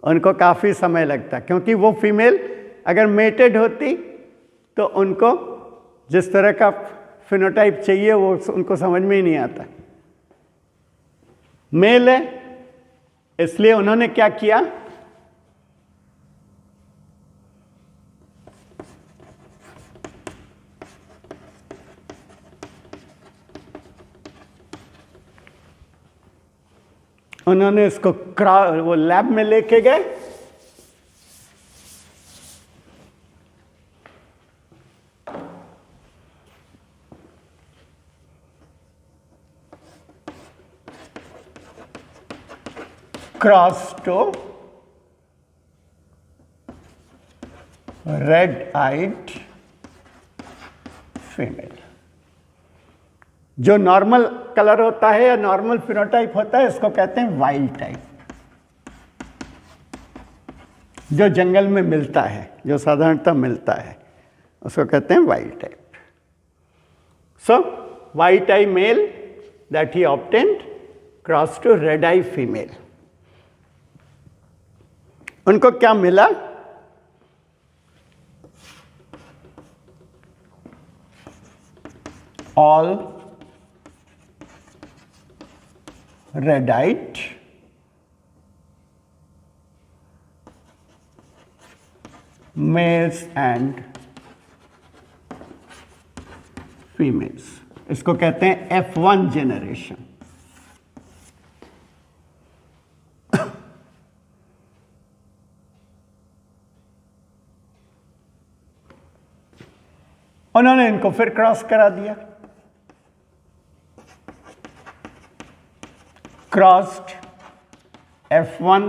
उनको काफ़ी समय लगता, क्योंकि वो फीमेल अगर मेटेड होती तो उनको जिस तरह का फिनोटाइप चाहिए वो उनको समझ में ही नहीं आता। मेल है, इसलिए उन्होंने क्या किया, उन्होंने इसको वो लैब में लेके गए, cross to red eyed female. जो नॉर्मल कलर होता है या नॉर्मल फिनोटाइप होता है इसको कहते हैं वाइल्ड टाइप, जो जंगल में मिलता है, जो साधारणतः मिलता है उसको कहते हैं wild type. So white eye male that he obtained cross to red eye female. उनको क्या मिला, all red eyed males and females. इसको कहते हैं F1 जेनरेशन। उन्होंने इनको फिर क्रॉस करा दिया, crossed F1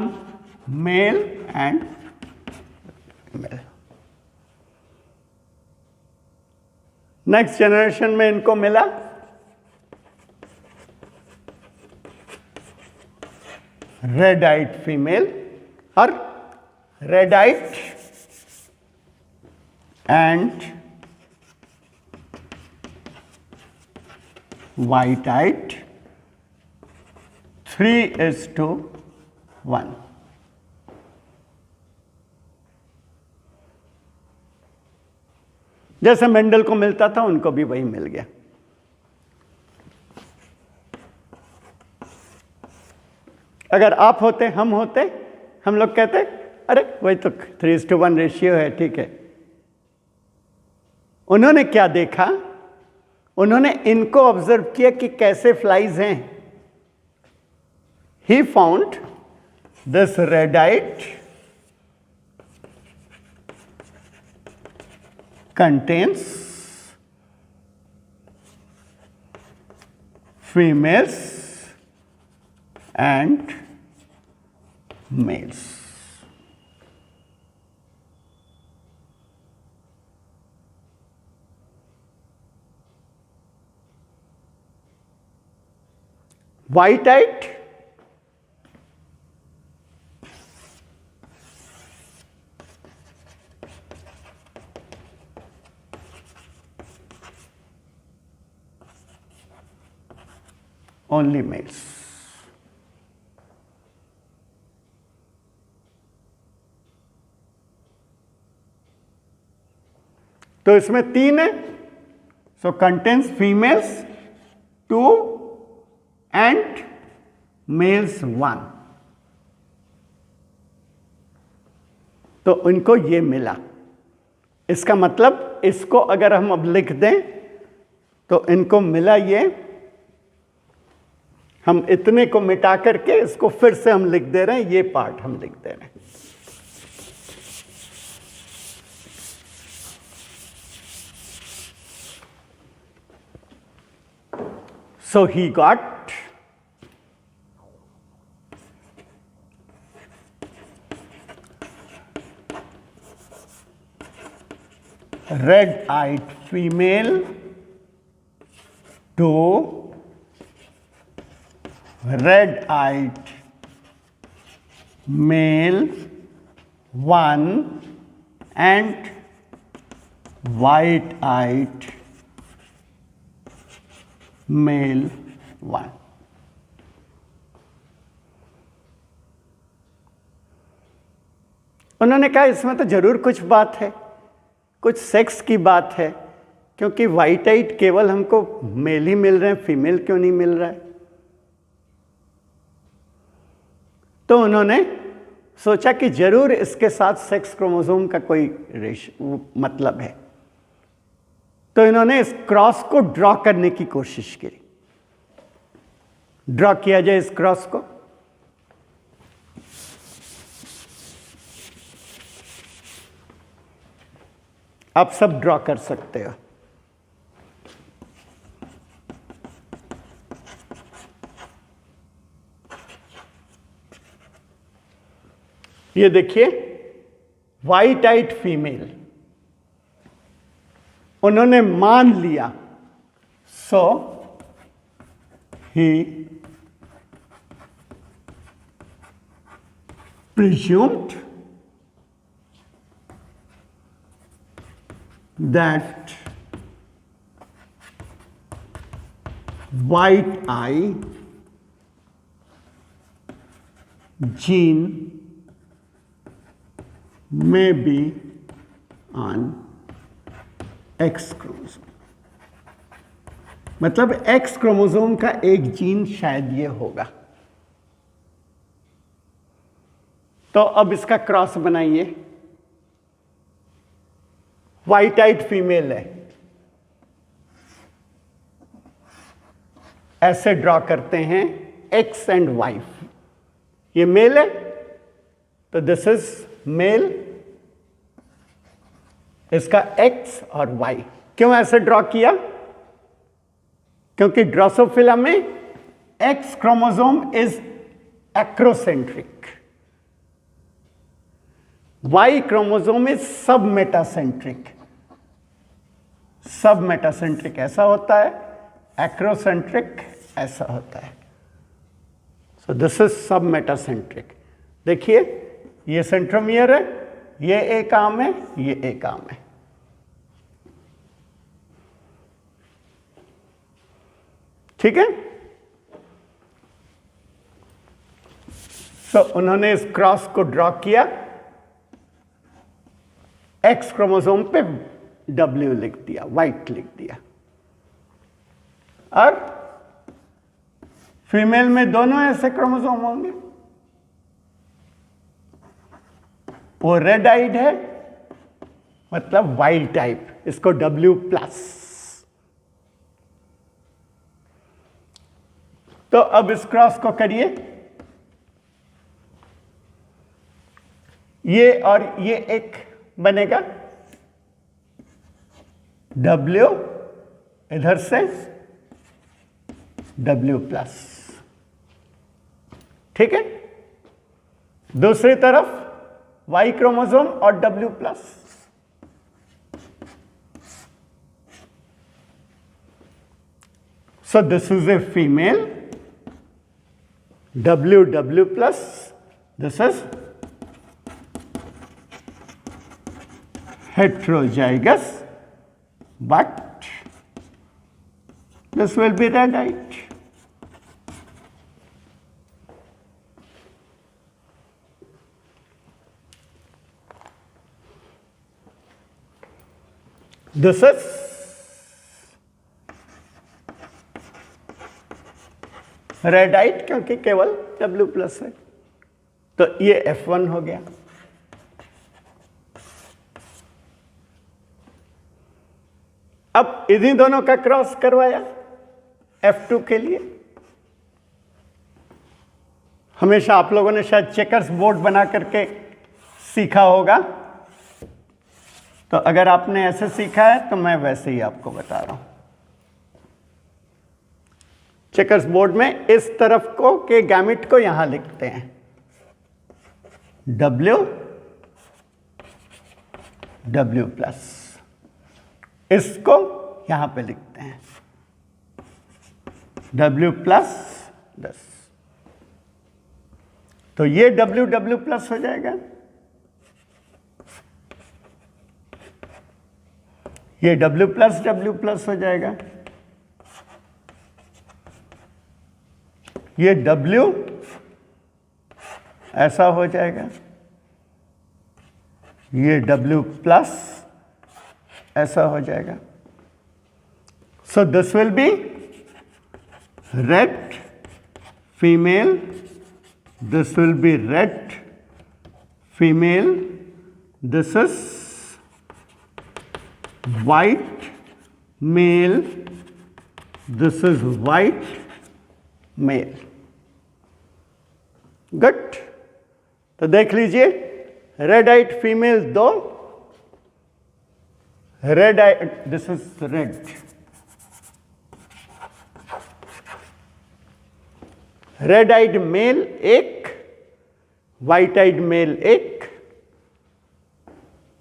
male and female. Next generation में इनको मिला रेड आइट फीमेल और red eyed and white eyed 3:1। जैसे मेंडल को मिलता था उनको भी वही मिल गया। अगर आप होते, हम होते, हम लोग कहते अरे वही तो 3:1 रेशियो है, ठीक है। उन्होंने क्या देखा, उन्होंने इनको ऑब्जर्व किया कि कैसे फ्लाइज हैं। He found this Reddit contains females and males. White-eyed only males. तो इसमें 3 है, सो कंटेन्स फीमेल्स 2 एंड मेल्स 1। तो उनको ये मिला। इसका मतलब इसको अगर हम अब लिख दें तो इनको मिला ये, हम इतने को मिटा करके इसको फिर से हम लिख दे रहे हैं, ये पार्ट हम लिख दे रहे हैं। So he got red-eyed female 2, red-eyed male 1 and white-eyed male 1। उन्होंने कहा इसमें तो जरूर कुछ बात है, कुछ सेक्स की बात है, क्योंकि वाइट आइट केवल हमको मेल ही मिल रहे हैं, फीमेल क्यों नहीं मिल रहा है। तो उन्होंने सोचा कि जरूर इसके साथ सेक्स क्रोमोसोम का कोई मतलब है। तो इन्होंने इस क्रॉस को ड्रॉ करने की कोशिश की। ड्रॉ किया जाए इस क्रॉस को। आप सब ड्रॉ कर सकते हो। ये देखिए, वाइट आइट फीमेल, उन्होंने मान लिया, सो ही presumed that white eye gene may be on X chromosome. मतलब X क्रोमोसोम का एक जीन शायद ये होगा। तो अब इसका क्रॉस बनाइए। वाइट आइट फीमेल है, ऐसे ड्रॉ करते हैं एक्स एंड वाई। ये मेल है, तो दिस इज मेल, इसका एक्स और वाई। क्यों ऐसे ड्रॉ किया? क्योंकि ड्रोसोफिला में X chromosome is acrocentric, Y chromosome is submetacentric. Submetacentric ऐसा होता है, एक्रोसेंट्रिक ऐसा होता है। So this is submetacentric. देखिए, ये सेंट्रोमियर है, ये एक आर्म है, ये एक आर्म है। ठीक है। सो उन्होंने इस क्रॉस को ड्रॉ किया, एक्स क्रोमोसोम पे W लिख दिया, वाइट लिख दिया, और फीमेल में दोनों ऐसे क्रोमोसोम होंगे। वो रेड आइड है, मतलब वाइल्ड टाइप, इसको W+। तो अब इस क्रॉस को करिए, ये और ये एक बनेगा, W इधर से W+। ठीक है। दूसरी तरफ Y क्रोमोसोम और W+। So this is a female, W+, this is heterozygous, but this will be redite. This is रेडाइट, क्योंकि केवल W+ है, तो ये F1 हो गया। अब इन्हीं दोनों का क्रॉस करवाया F2 के लिए। हमेशा आप लोगों ने शायद चेकर्स बोर्ड बना करके सीखा होगा, तो अगर आपने ऐसे सीखा है तो मैं वैसे ही आपको बता रहा हूं। चेकर्स बोर्ड में इस तरफ को के गैमेट को यहां लिखते हैं, W+, इसको यहां पे लिखते हैं W++। तो ये W++ हो जाएगा, ये W+W+ हो जाएगा, ये W ऐसा हो जाएगा, ये W प्लस ऐसा हो जाएगा. So this will be red female, this will be red female, this is white male, this is white male. Good. तो देख लीजिए, red eyed female 2, red eyed, this is red, red eyed male 1, white eyed male 1.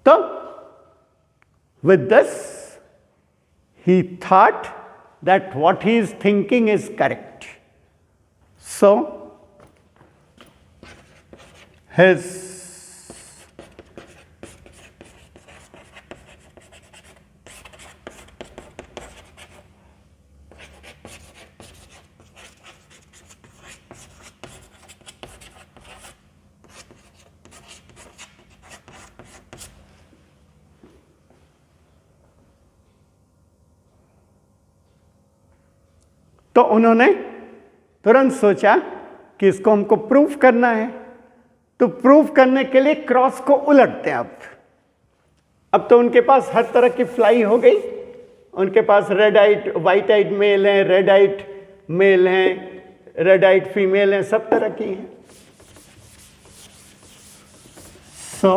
तो with this he thought that what he is thinking is correct. So his तो उन्होंने तुरंत सोचा कि इसको हमको प्रूफ करना है. तो प्रूफ करने के लिए क्रॉस को उलटते हैं. अब तो उनके पास हर तरह की फ्लाई हो गई. उनके पास red eyed white eyed male हैं, रेड आइट मेल हैं, रेड आइट फीमेल हैं, सब तरह की हैं. सो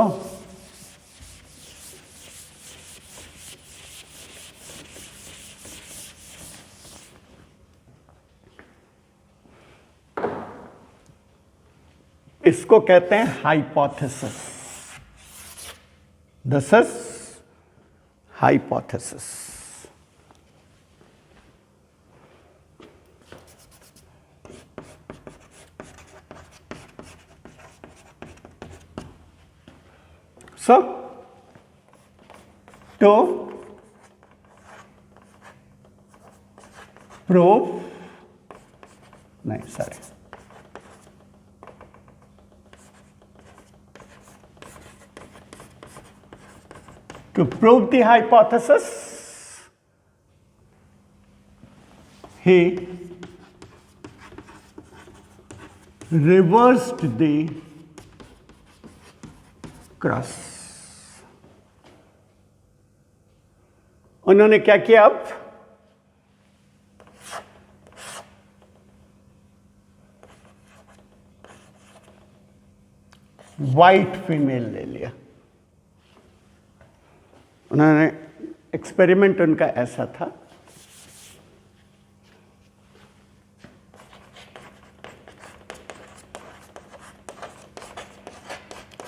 इसको कहते हैं hypothesis. This is hypothesis. So to prove, नहीं sorry, to prove the hypothesis, he reversed the cross. उन्होंने क्या किया? अब वाइट फीमेल ले लिया. उन्होंने एक्सपेरिमेंट उनका ऐसा था,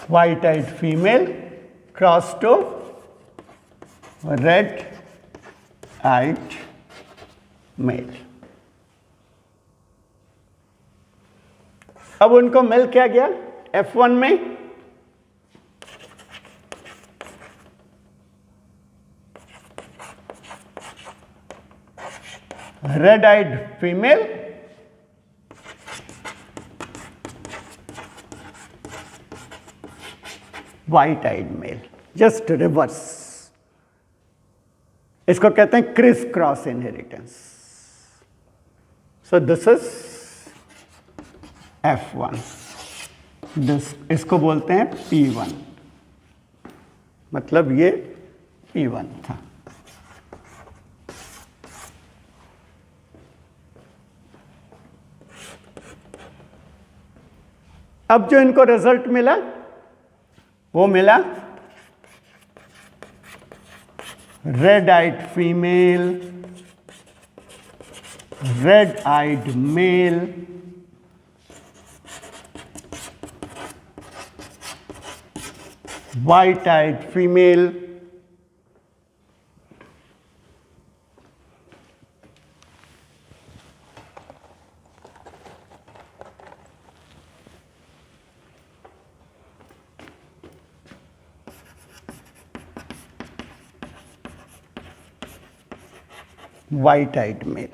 white eyed female cross to red eyed male. अब उनको मिल क्या गया? F1 में red eyed female, white eyed male, just reverse. इसको कहते हैं criss cross inheritance. So this is F1, इसको बोलते हैं P1, मतलब ये P1 था. अब जो इनको रिजल्ट मिला वो मिला red eyed female, red eyed male, white eyed female, white eyed male.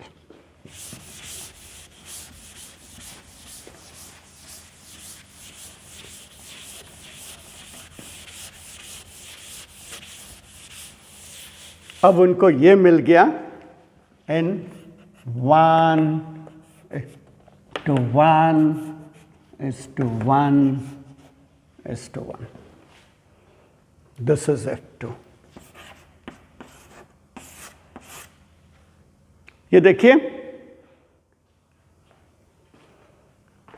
अब उनको ये मिल गया in 1:1:1:1. This is F2. ये देखिए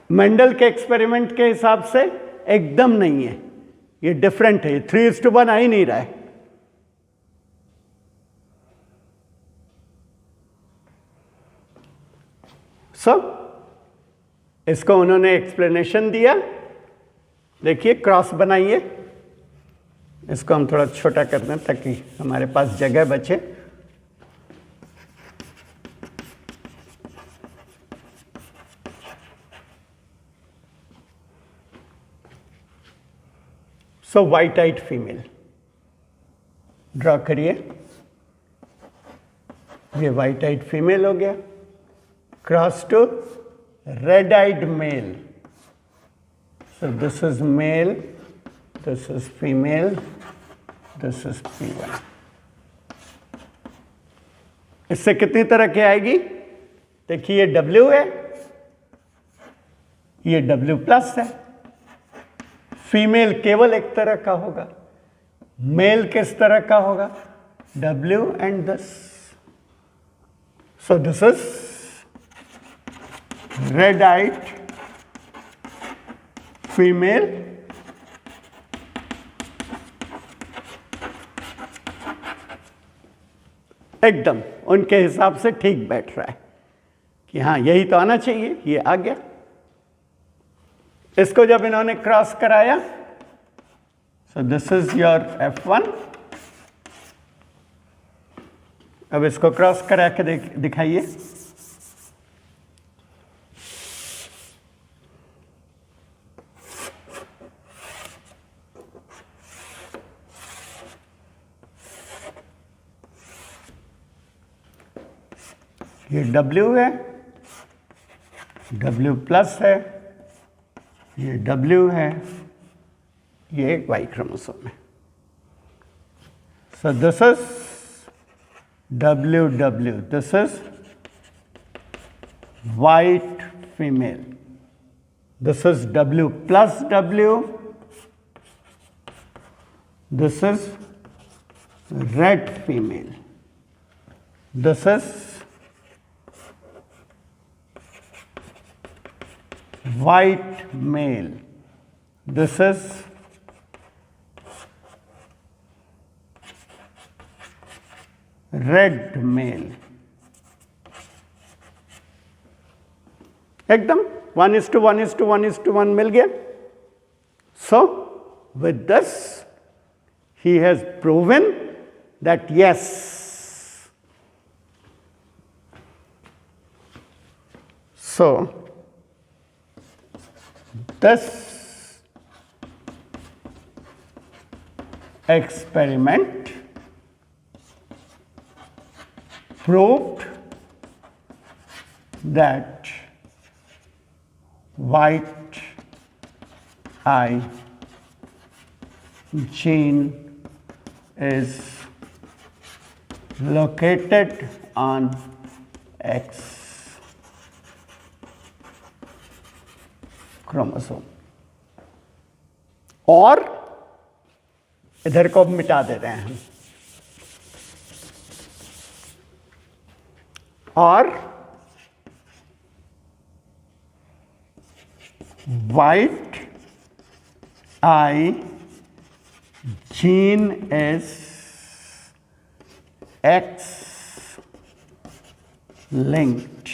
मेंडल के एक्सपेरिमेंट के हिसाब से एकदम नहीं है, ये डिफरेंट है, 3:1 आ ही नहीं रहा है। इसको उन्होंने एक्सप्लेनेशन दिया। देखिए क्रॉस बनाइए, इसको हम थोड़ा छोटा कर दें ताकि हमारे पास जगह बचे। वाइट आइड फीमेल ड्रॉ करिए, ये वाइट आइड फीमेल हो गया, cross to red eyed male. So this is male, this is female, this is P1. इससे कितनी तरह की आएगी? देखिए ये W है, ये W प्लस है। फीमेल केवल एक तरह का होगा, मेल किस तरह का होगा? W and this. So this is red-eyed female, एकदम उनके हिसाब से ठीक बैठ रहा है कि हाँ यही तो आना चाहिए, ये आ गया। इसको जब इन्होंने क्रॉस कराया, सो दिस इज योर F1। अब इसको क्रॉस करा के दिखाइए। ये W है, W प्लस है, ये W है, ये एक Y क्रोमोसोम है। So this is WW, this is white female, this is W plus W, this is red female, this is white male, this is red male। एकदम 1:1:1:1 मिल गया। So with this he has proven that yes, so this experiment proved that white eye gene is located on X chromosome. और इधर को मिटा दे रहे हैं हम, और white eye gene is X linked,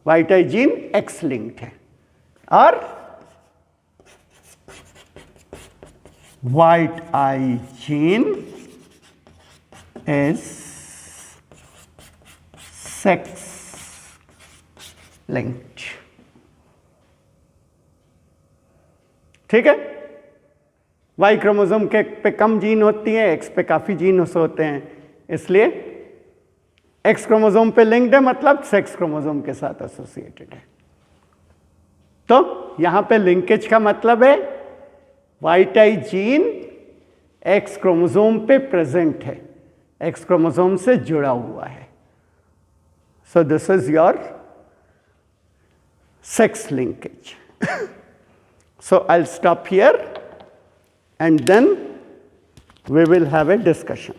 white eye gene X linked है, और white eye gene is sex linked। ठीक है, वाई क्रोमोसोम के पे कम जीन होती हैं, एक्स पे काफी जीन होते हैं, इसलिए एक्स क्रोमोसोम पे लिंक्ड है, मतलब सेक्स क्रोमोसोम के साथ एसोसिएटेड है। तो यहां पे लिंकेज का मतलब है वाइट आई जीन एक्स क्रोमोसोम पे प्रेजेंट है। एक्स क्रोमोसोम से जुड़ा हुआ है. So this is your sex linkage. So I'll stop here and then we will have a discussion.